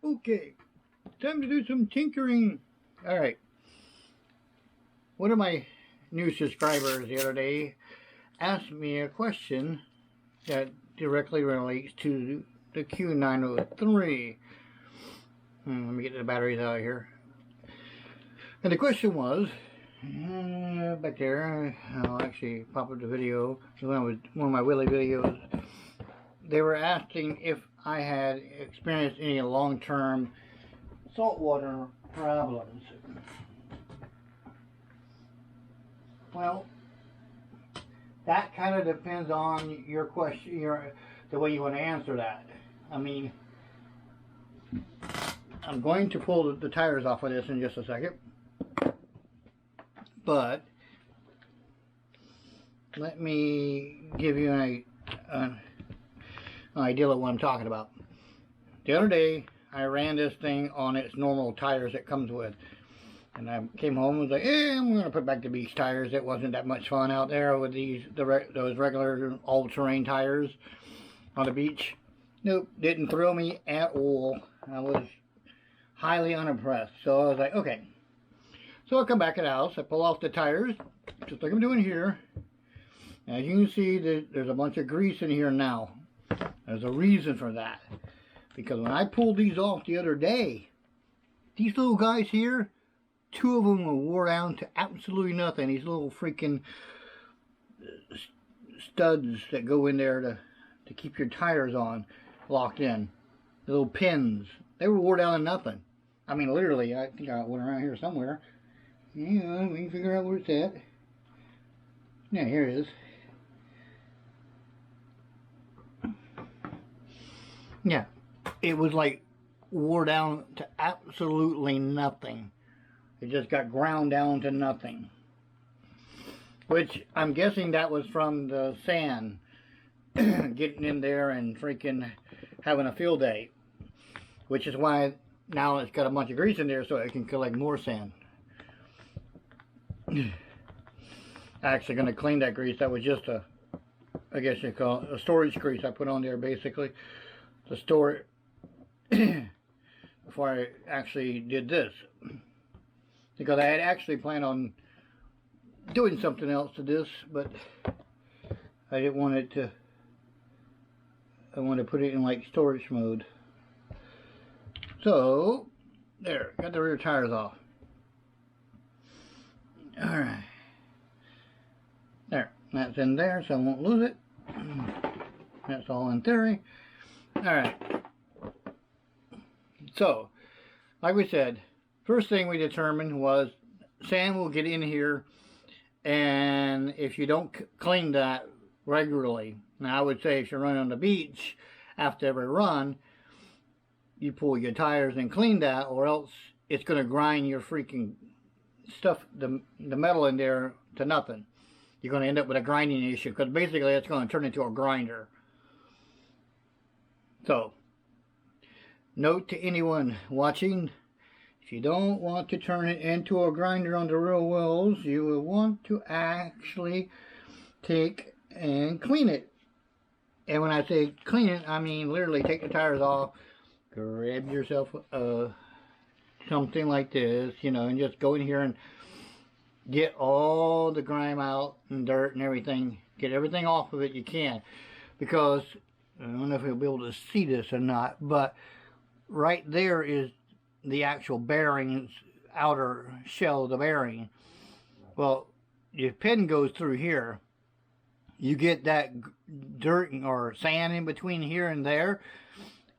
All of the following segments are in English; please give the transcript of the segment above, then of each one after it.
Okay, time to do some tinkering. Alright, one of my new subscribers the other day asked me a question that directly relates to the Q903. Let me get the batteries out of here. And the question was, back there, I'll actually pop up the video, one of my Willy videos. They were asking if I had experienced any long-term saltwater problems. Well, that kind of depends on your question, the way you want to answer that. I mean, I'm going to pull the tires off of this in just a second, but let me give you an idea of what I'm talking about. The other day, I ran this thing on its normal tires it comes with. And I came home and was like, I'm going to put back the beach tires. It wasn't that much fun out there with those regular all-terrain tires on the beach. Nope, didn't thrill me at all. I was highly unimpressed. So I was like, okay. So I come back at the house. I pull off the tires, just like I'm doing here. As you can see, there's a bunch of grease in here now. There's a reason for that. Because when I pulled these off the other day, these little guys here, two of them were wore down to absolutely nothing. These little freaking studs that go in there to keep your tires on, locked in. The little pins. They were wore down to nothing. I mean, literally, I think I went around here somewhere. Yeah, we can figure out where it's at. Yeah, here it is. Yeah, it was like wore down to absolutely nothing. It just got ground down to nothing. Which I'm guessing that was from the sand getting in there and freaking having a field day. Which is why now it's got a bunch of grease in there so it can collect more sand. Actually going to clean that grease. That was just I guess you call it a storage grease I put on there basically to store it before I actually did this. Because I had actually planned on doing something else to this, but I didn't want it to, I wanted to put it in like storage mode. So, there, got the rear tires off. Alright. There, that's in there so I won't lose it. That's all in theory. Alright. So, like we said, first thing we determined was sand will get in here, and if you don't clean that regularly, now I would say if you're running on the beach, after every run, you pull your tires and clean that, or else it's going to grind your freaking stuff, the metal in there, to nothing. You're going to end up with a grinding issue, because basically it's going to turn into a grinder. So, note to anyone watching, if you don't want to turn it into a grinder on the real wells, you will want to actually take and clean it. And when I say clean it, I mean literally take the tires off, grab yourself something like this, you know, and just go in here and get all the grime out and dirt and everything. Get everything off of it you can. Because, I don't know if you'll be able to see this or not, but right there is the actual bearings, outer shell of the bearing. Well, your pin goes through here. You get that dirt or sand in between here and there,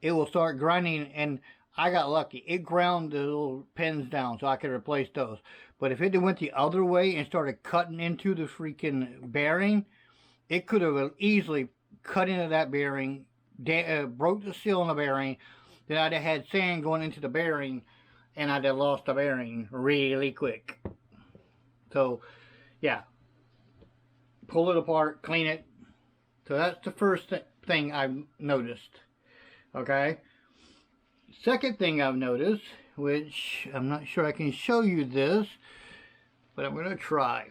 it will start grinding, and I got lucky. It ground the little pins down so I could replace those. But if it went the other way and started cutting into the freaking bearing, it could have easily cut into that bearing, broke the seal on the bearing. Then I'd have had sand going into the bearing, and I'd have lost the bearing really quick. So, yeah. Pull it apart, clean it. So that's the first thing I've noticed. Okay? Second thing I've noticed, which I'm not sure I can show you this, but I'm going to try.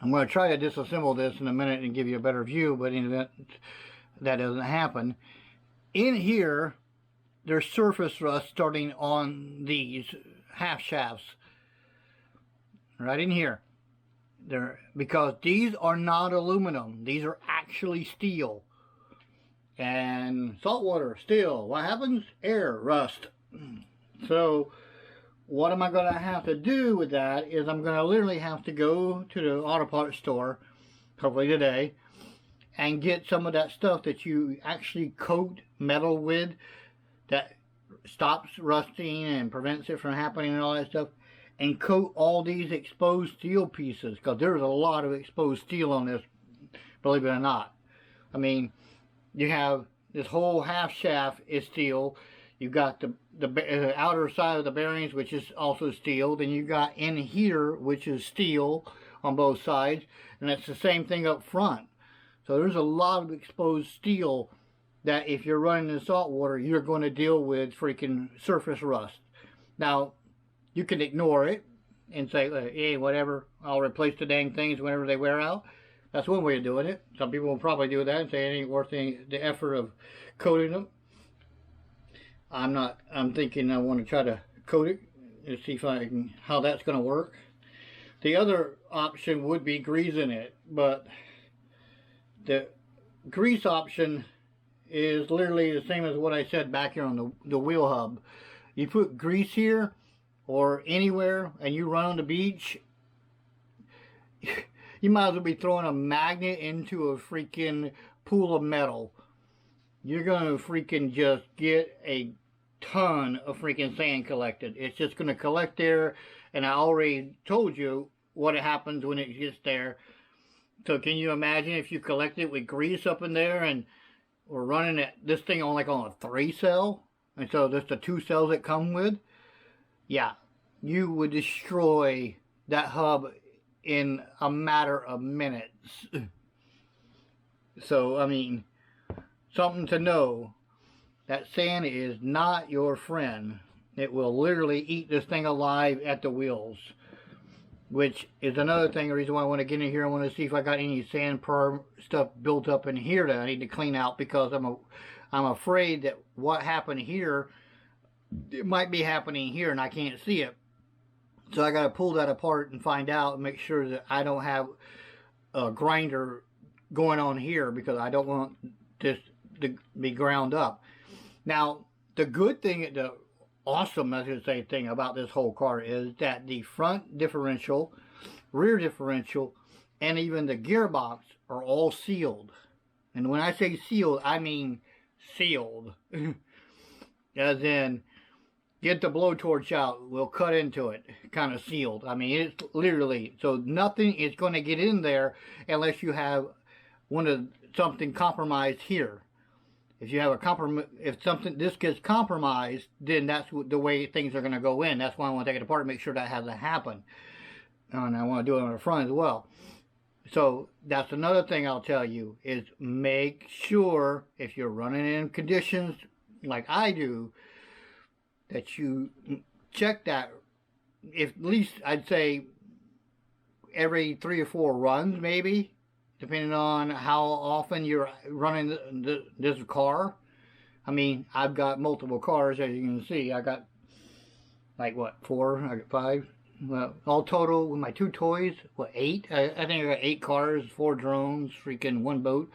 I'm going to try to disassemble this in a minute and give you a better view, but in the event that doesn't happen, in here there's surface rust starting on these half shafts right in here. Because these are not aluminum, these are actually steel. And saltwater, steel, what happens? Air, rust. So what am I going to have to do with that is I'm going to literally have to go to the auto parts store, hopefully today, and get some of that stuff that you actually coat metal with that stops rusting and prevents it from happening and all that stuff, and coat all these exposed steel pieces, because there's a lot of exposed steel on this, believe it or not. I mean, you have this whole half shaft is steel. You've got the outer side of the bearings, which is also steel. Then you got in here, which is steel on both sides, and it's the same thing up front. So there's a lot of exposed steel that if you're running in salt water, you're going to deal with freaking surface rust. Now, you can ignore it and say, hey, whatever, I'll replace the dang things whenever they wear out. That's one way of doing it. Some people will probably do that and say it ain't worth the effort of coating them. I'm thinking I want to try to coat it and see if I can, how that's going to work. The other option would be greasing it, but the grease option is literally the same as what I said back here on the wheel hub. You put grease here or anywhere and you run on the beach, you might as well be throwing a magnet into a freaking pool of metal. You're going to freaking just get a ton of freaking sand collected. It's just going to collect there, and I already told you what happens when it gets there. So can you imagine if you collect it with grease up in there, and we're running this thing on like on a 3-cell, and so there's the 2 cells that come with? Yeah, you would destroy that hub in a matter of minutes. So, I mean, something to know, that sand is not your friend. It will literally eat this thing alive at the wheels. Which is another thing, the reason why I want to get in here. I want to see if I got any sand perm stuff built up in here that I need to clean out, because I'm afraid that what happened here, it might be happening here and I can't see it. So I got to pull that apart and find out and make sure that I don't have a grinder going on here, because I don't want this to be ground up. Now, the good thing, the awesome, I should say, thing about this whole car is that the front differential, rear differential, and even the gearbox are all sealed. And when I say sealed, I mean sealed. As in, get the blowtorch out, we'll cut into it, kind of sealed. I mean, it's literally, so nothing is going to get in there unless you have something compromised here. If you have if this gets compromised, then that's the way things are going to go in. That's why I want to take it apart and make sure that hasn't happened. And I want to do it on the front as well. So that's another thing I'll tell you, is make sure if you're running in conditions like I do, that you check that, if at least I'd say every 3 or 4 runs, maybe, depending on how often you're running this car. I mean, I've got multiple cars, as you can see. I got like what, 4? I got 5. Well, all total with my 2 toys, what, 8? I think I got 8 cars, 4 drones, freaking 1 boat.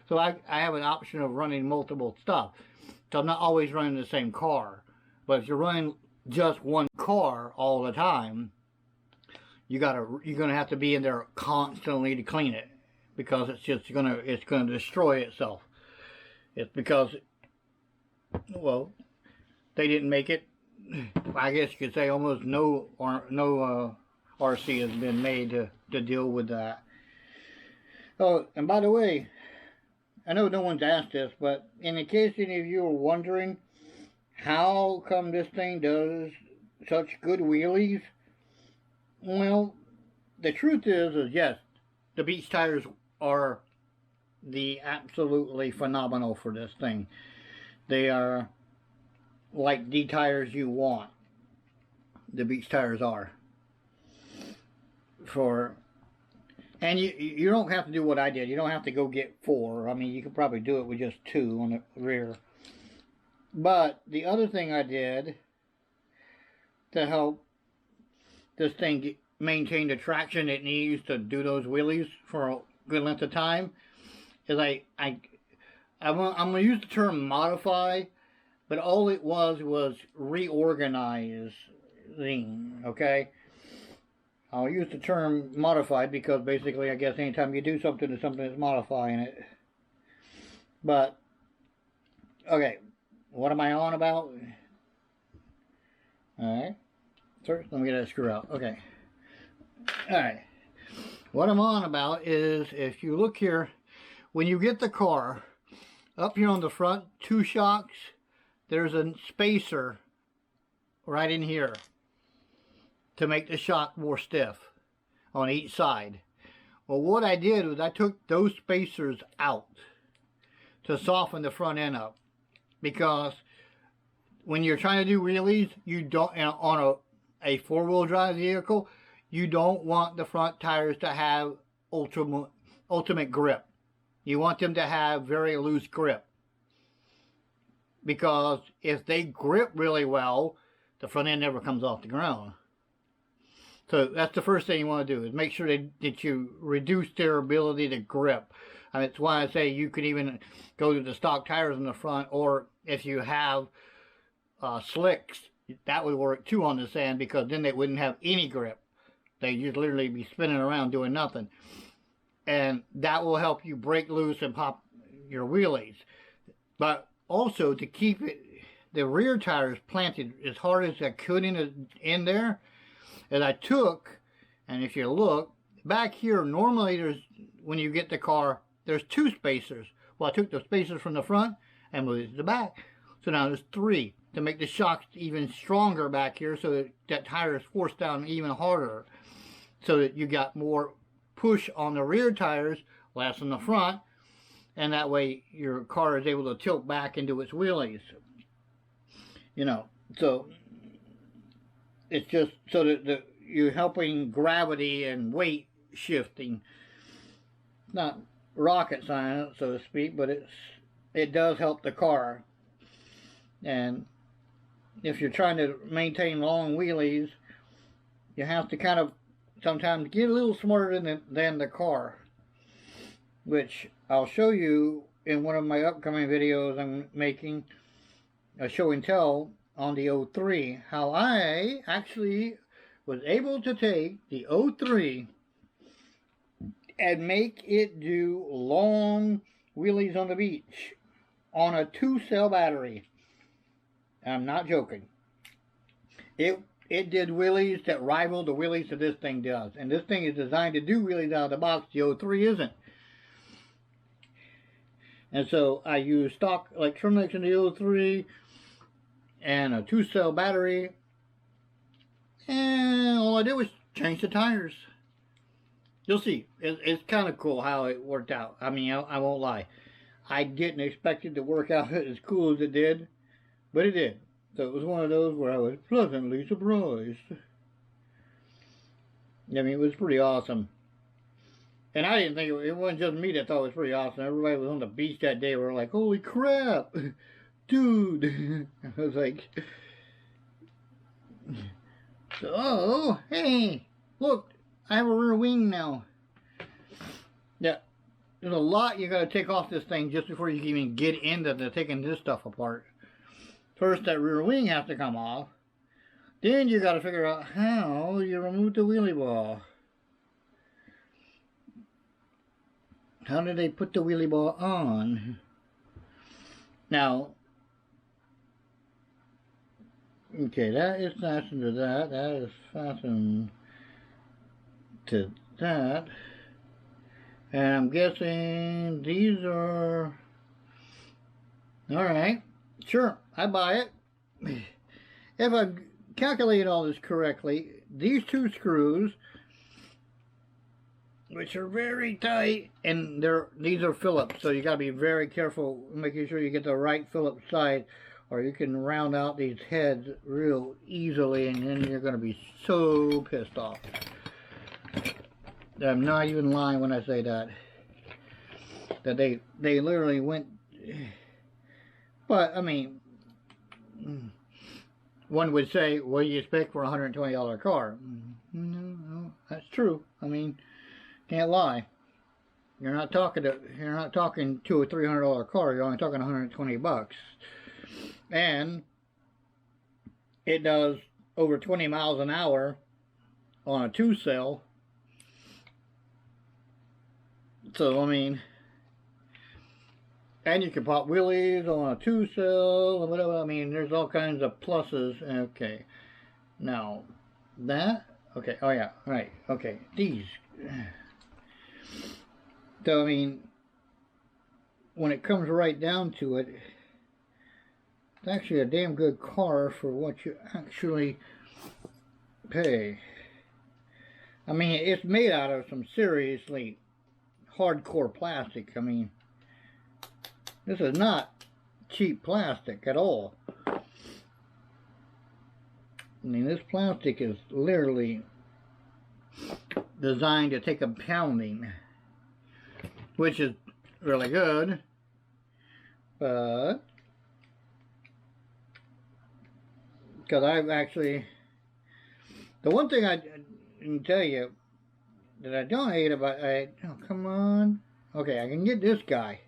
So I have an option of running multiple stuff. So I'm not always running the same car. But if you're running just one car all the time, you're gonna have to be in there constantly to clean it, because it's gonna destroy itself. It's because, well, they didn't make it. I guess you could say almost no RC has been made to deal with that. Oh, and by the way, I know no one's asked this, but in case any of you are wondering, how come this thing does such good wheelies? Well, the truth is yes, the beach tires are the absolutely phenomenal for this thing. They are like the tires you want. The beach tires are. And you don't have to do what I did. You don't have to go get 4. I mean, you could probably do it with just 2 on the rear. But the other thing I did to help this thing maintain the traction it needs to do those wheelies for a good length of time is I'm going to use the term modify, but all it was reorganizing, okay? I'll use the term modified because basically I guess anytime you do something to something is modifying it. But, okay, what am I on about? Alright, first let me get that screw out. Okay, alright, what I'm on about is, if you look here, when you get the car, up here on the front two shocks, there's a spacer right in here to make the shock more stiff on each side. Well, what I did was I took those spacers out to soften the front end up, because when you're trying to do wheelies, you don't, on a four-wheel drive vehicle, you don't want the front tires to have ultimate grip. You want them to have very loose grip, because if they grip really well, the front end never comes off the ground. So that's the first thing you want to do, is make sure that you reduce their ability to grip. And that's why I say you could even go to the stock tires in the front, or if you have slicks, that would work too on the sand, because then they wouldn't have any grip. They'd just literally be spinning around doing nothing. And that will help you break loose and pop your wheelies. But also, to keep the rear tires planted as hard as I could in there, as I took, and if you look back here, normally when you get the car, there's two spacers. Well, I took the spacers from the front and moved it to the back, so now there's three to make the shocks even stronger back here, so that that tire is forced down even harder, so that you got more push on the rear tires, less on the front, and that way your car is able to tilt back into its wheelies. You know, so it's just so that you're helping gravity and weight shifting. Not rocket science, so to speak, but it does help the car. And if you're trying to maintain long wheelies, you have to kind of sometimes get a little smarter than the car, which I'll show you in one of my upcoming videos I'm making, a show and tell on the 03, how I actually was able to take the 03 and make it do long wheelies on the beach on a 2-cell battery. I'm not joking. It did wheelies that rival the wheelies that this thing does. And this thing is designed to do wheelies out of the box. The 03 isn't. And so I used stock electronics in the 03 and a 2-cell battery. And all I did was change the tires. You'll see. It's kind of cool how it worked out. I mean, I won't lie. I didn't expect it to work out as cool as it did. But it did. So it was one of those where I was pleasantly surprised. I mean, it was pretty awesome. And I didn't think it wasn't just me that thought it was pretty awesome. Everybody was on the beach that day. We were like, holy crap, dude. I was like, oh, hey, look, I have a rear wing now. Yeah, there's a lot you got to take off this thing just before you can even get into taking this stuff apart. First, that rear wing has to come off. Then you got to figure out how you remove the wheelie bar. How did they put the wheelie bar on? Now, okay, that is fastened to that. That is fastened to that. And I'm guessing these are... Alright, sure, I buy it. If I calculate all this correctly, these two screws, which are very tight, and these are Phillips, so you got to be very careful making sure you get the right Phillips side, or you can round out these heads real easily, and then you're going to be so pissed off. I'm not even lying when I say that they literally went. But I mean, one would say, what do you expect for a $120 car? No, that's true. I mean, can't lie. You're not talking $200 or $300 car. You're only talking 120 bucks, and it does over 20 miles an hour on a 2-cell. So I mean, and you can pop wheelies on a 2-cell or whatever. I mean, there's all kinds of pluses. Okay, now that, okay, oh yeah, right, okay, these. So I mean, when it comes right down to it, it's actually a damn good car for what you actually pay. I mean, it's made out of some seriously hardcore plastic. I mean, this is not cheap plastic at all. I mean, this plastic is literally designed to take a pounding, which is really good, but because I've actually, the one thing I can tell you that I don't hate about, oh come on, okay, I can get this guy,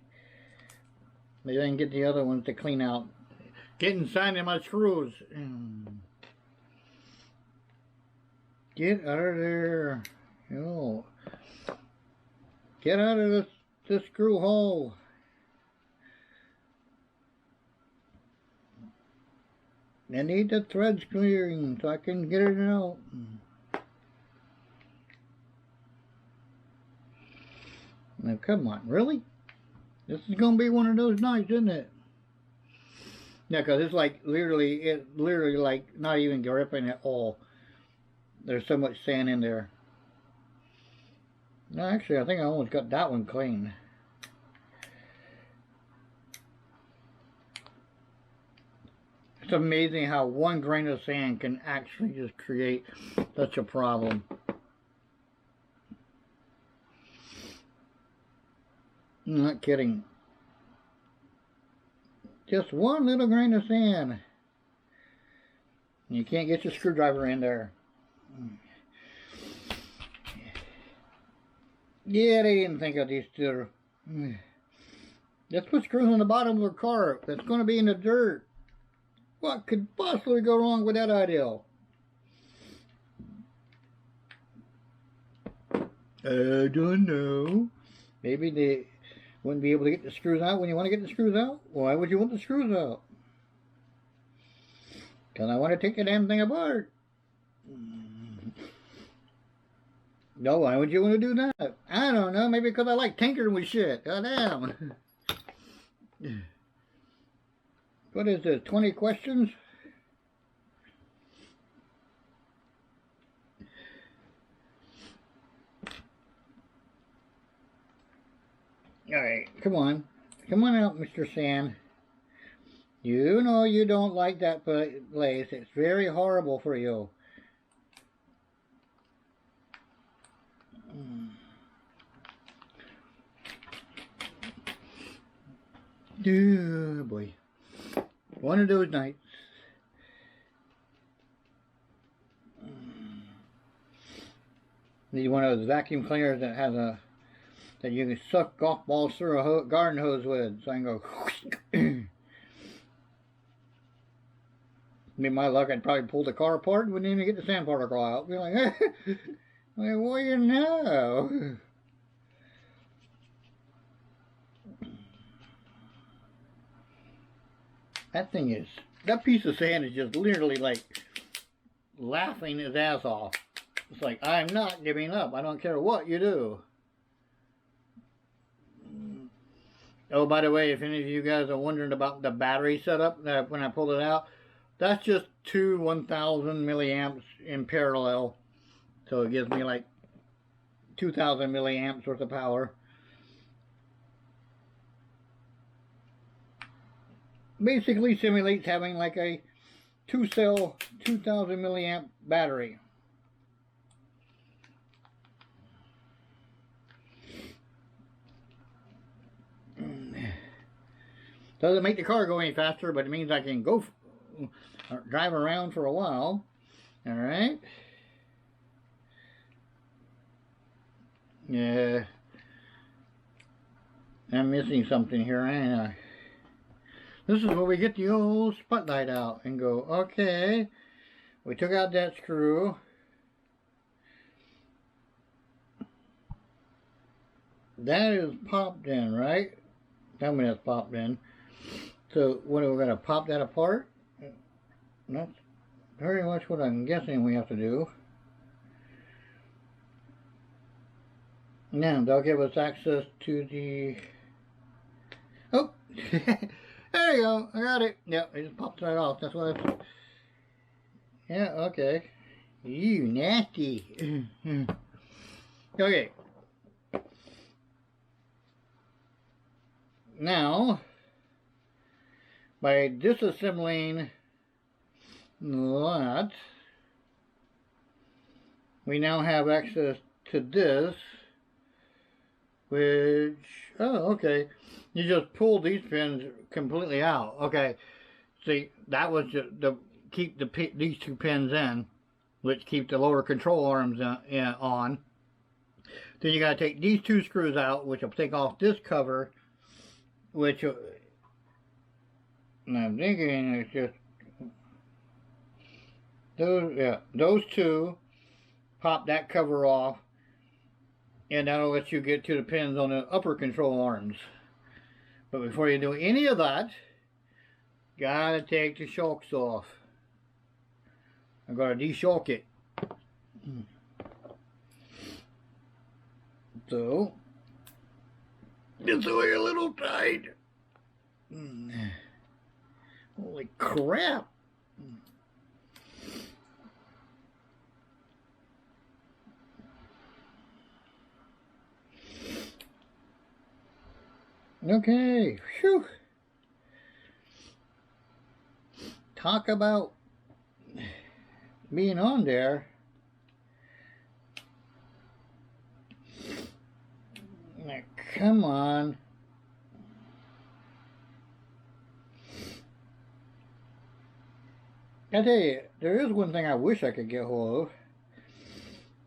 maybe I can get the other ones to clean out, get inside of my screws, get out of there, oh, get out of this screw hole. I need the threads clearing so I can get it out. Now come on, really? This is gonna be one of those nights, isn't it? Yeah, because it's like literally like not even gripping at all. There's so much sand in there. No, actually, I think I almost got that one clean. It's amazing how one grain of sand can actually just create such a problem. I'm not kidding. Just one little grain of sand. You can't get your screwdriver in there. Yeah, they didn't think of these two. Let's put screws on the bottom of the car that's going to be in the dirt. What could possibly go wrong with that idea? I don't know. Maybe they wouldn't be able to get the screws out when you want to get the screws out? Why would you want the screws out? Because I want to take the damn thing apart. No, why would you want to do that? I don't know. Maybe because I like tinkering with shit. God damn. What is this? 20 questions? Alright, come on. Come on out, Mr. Sand. You know you don't like that place. It's very horrible for you. Oh boy. One of those nights. Need one of those vacuum cleaners that has a, that you can suck golf balls through a garden hose with, so I can go. Be my luck, I'd probably pull the car apart and wouldn't even get the sand particle out. Be like, well, what do you know? That thing is, that piece of sand is just literally like laughing his ass off. It's like, I'm not giving up. I don't care what you do. Oh, by the way, if any of you guys are wondering about the battery setup, when I pulled it out, that's just two 1000 milliamps in parallel. So it gives me like 2000 milliamps worth of power. Basically simulates having like a 2-cell 2000 milliamp battery. Doesn't make the car go any faster, but it means I can go drive around for a while. All right. Yeah. I'm missing something here, ain't I? This is where we get the old spotlight out and go, okay, we took out that screw. That is popped in, right? Tell me that's popped in. So what are we going to pop that apart? That's very much what I'm guessing we have to do. Now they'll give us access to the... Oh! There you go, I got it. Yep, I just popped that off. That's what I... Yeah, okay. You nasty. Okay. Now, by disassembling that, we now have access to this, which, oh, okay. You just pull these pins completely out. Okay, see, that was to keep these two pins in, which keep the lower control arms on. Then you got to take these two screws out, which will take off this cover, which I'm thinking it's just those two. Pop that cover off, and that'll let you get to the pins on the upper control arms. But before you do any of that, gotta take the shocks off. I'm gonna de-shock it. So, it's way a little tight. Holy crap. Okay, phew. Talk about being on there. Now, come on. I tell you, there is one thing I wish I could get hold of.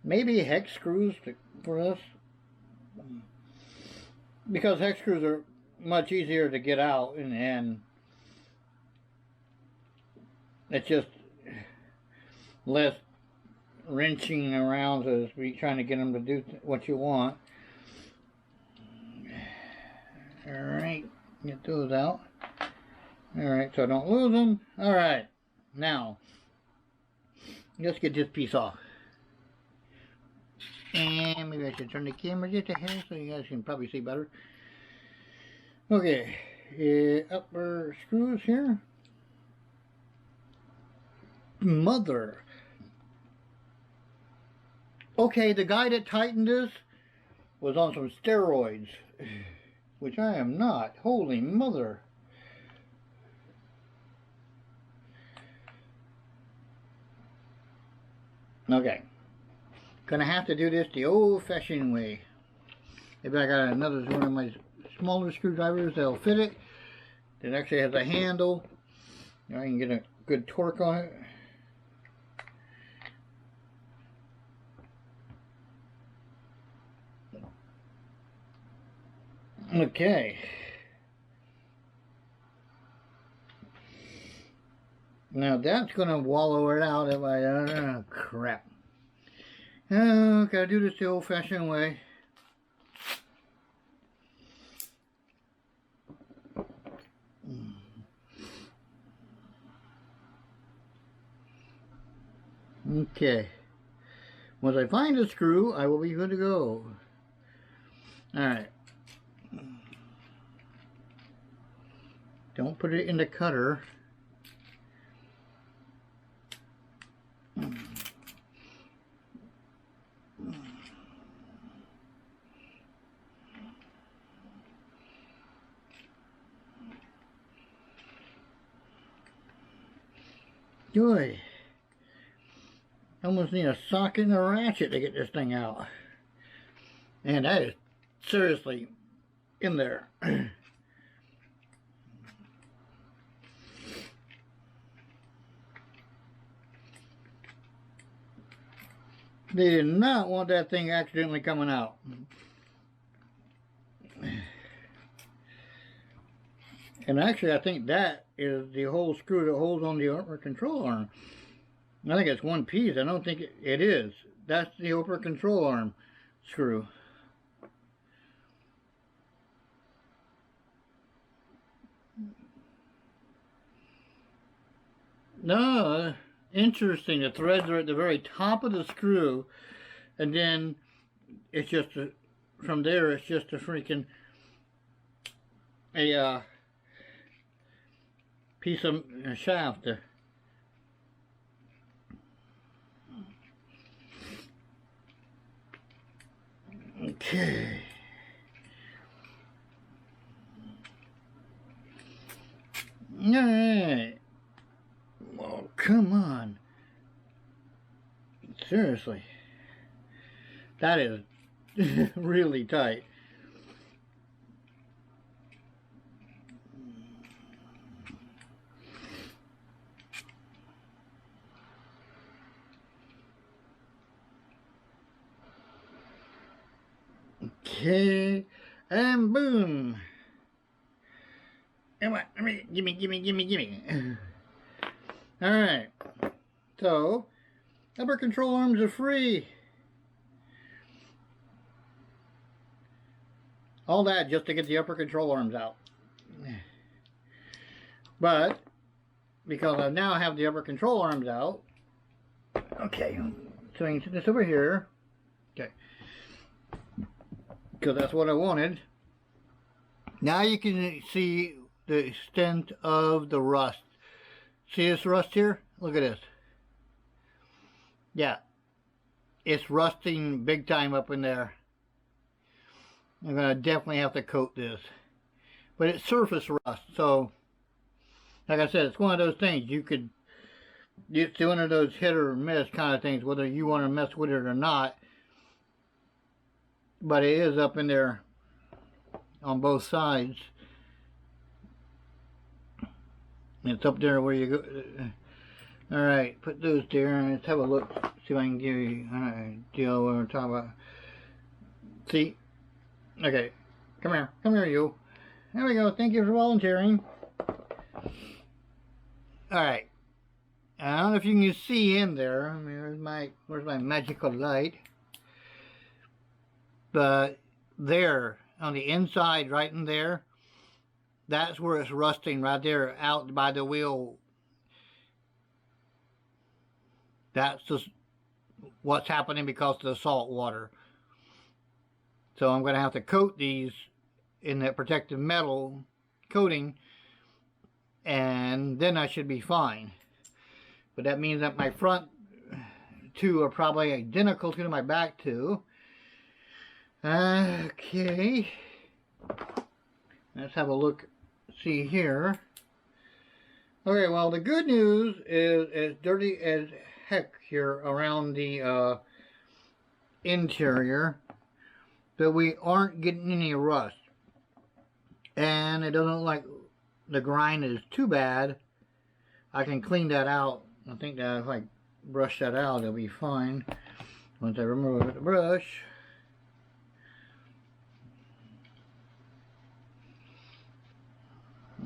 Maybe hex screws for this. Because hex screws are much easier to get out, and it's just less wrenching around, so to speak, trying to get them to do what you want. Alright, get those out. Alright, so don't lose them. Alright, now, let's get this piece off. And maybe I should turn the camera just a hair so you guys can probably see better. Okay, upper screws here. Mother. Okay, the guy that tightened this was on some steroids, which I am not. Holy mother. Okay. Gonna have to do this the old-fashioned way. Maybe I got another one of my smaller screwdrivers that'll fit it. It actually has a handle. Now I can get a good torque on it. Okay. Now that's gonna wallow it out if I, oh crap. Oh, gotta do this the old-fashioned way. Okay. Once I find a screw, I will be good to go. Alright. Don't put it in the cutter. Joy. Almost need a socket and a ratchet to get this thing out. And that is seriously in there. They did not want that thing accidentally coming out. And actually, I think that is the whole screw that holds on the upper control arm. I think it's one piece. I don't think it is. That's the upper control arm screw. No, interesting. The threads are at the very top of the screw, and then it's just from there. It's just a freaking piece of shaft. Okay. All right. Oh, come on. Seriously. That is really tight. Okay. And boom. Come on. Gimme. Alright. So, upper control arms are free. All that just to get the upper control arms out. But, because I now have the upper control arms out, okay, so I can set this over here. Okay. Because that's what I wanted. Now you can see the extent of the rust. See this rust here? Look at this. Yeah. It's rusting big time up in there. I'm going to definitely have to coat this. But it's surface rust, so like I said, it's one of those things it's one of those hit or miss kind of things, whether you want to mess with it or not. But it is up in there on both sides. It's up there where you go. Alright, put those there and let's have a look. See if I can give you an idea what we're talking about. See? Okay. Come here. Come here, you. There we go. Thank you for volunteering. Alright. I don't know if you can see in there. I mean, where's my magical light? But there, on the inside, right in there, that's where it's rusting, right there, out by the wheel. That's just what's happening because of the salt water. So I'm going to have to coat these in that protective metal coating, and then I should be fine. But that means that my front two are probably identical to my back two. Okay. Let's have a look, see here. Okay, well, the good news is as dirty as heck here around the interior, but we aren't getting any rust. And it doesn't look like the grind is too bad. I can clean that out. I think that if I brush that out, it'll be fine. Once I remove the brush.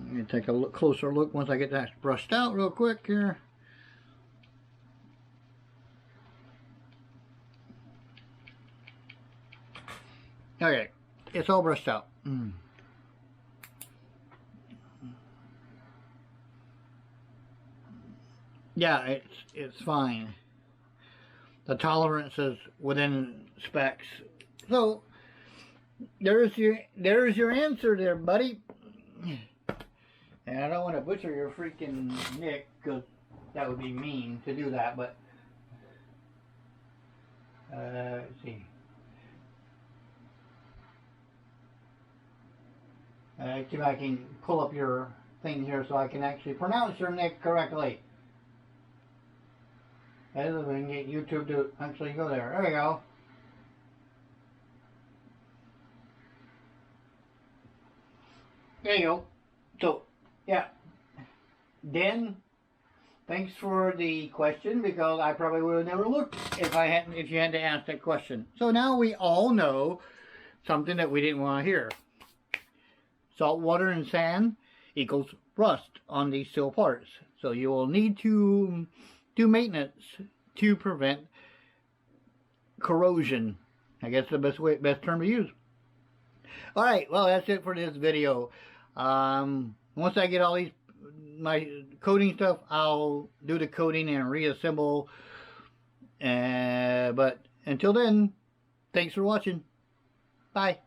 Let me take a closer look once I get that brushed out real quick here. Okay, it's all brushed out. Yeah, it's fine. The tolerance is within specs. So there's your answer there, buddy. And I don't want to butcher your freaking nick, because that would be mean to do that, but let's see. See if I can pull up your thing here so I can actually pronounce your nick correctly. That is, if we can get YouTube to actually go there. There we go. There you go. So, yeah. Den Thanks for the question, because I probably would have never looked if you hadn't asked that question. So now we all know something that we didn't want to hear. Salt water and sand equals rust on these steel parts. So you will need to do maintenance to prevent corrosion. I guess the best term to use. Alright, well, that's it for this video. Once I get all my coating stuff, I'll do the coating and reassemble. But until then, thanks for watching. Bye.